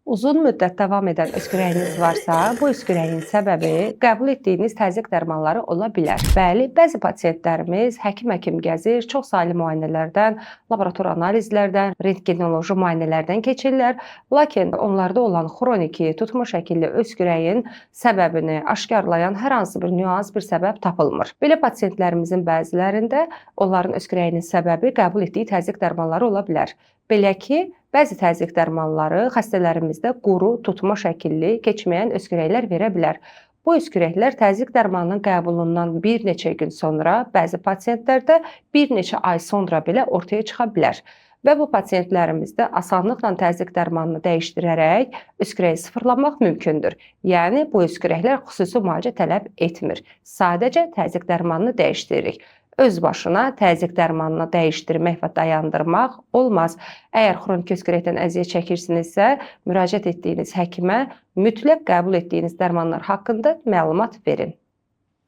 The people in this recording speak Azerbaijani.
Uzun müddət davam edən öskürəyiniz varsa, bu öskürəyin səbəbi qəbul etdiyiniz təzyiq dərmanları ola bilər. Bəli, bəzi pasientlərimiz həkim-həkim gəzir, çoxsaylı müayinələrdən, laborator analizlərdən, rentgenoloji müayinələrdən keçirlər, lakin onlarda olan xroniki, tutmuş şəkilli öskürəyin səbəbini aşkarlayan hər hansı bir nüans, bir səbəb tapılmır. Belə pasientlərimizin bəzilərində onların öskürəyinin səbəbi qəbul etdiyi təzyiq dərmanları ola bilər. Belə ki, bəzi təzyiq dərmanları xəstələrimizdə quru, tutma şəkilli, keçməyən öskürəklər verə bilər. Bu öskürəklər təzyiq dərmanının qəbulundan bir neçə gün sonra, bəzi pasientlərdə bir neçə ay sonra belə ortaya çıxa bilər. Və bu pasientlərimizdə asanlıqla təzyiq dərmanını dəyişdirərək öskürəyi sıfırlamaq mümkündür. Yəni, bu öskürəklər xüsusi müalicə tələb etmir. Sadəcə təzyiq dərmanını dəyişdiririk. Öz başına təzyiq dərmanını dəyişdirmək və dayandırmaq olmaz. Əgər xroniki öskürəkdən əziyyət çəkirsinizsə, müraciət etdiyiniz həkimə mütləq qəbul etdiyiniz dərmanlar haqqında məlumat verin.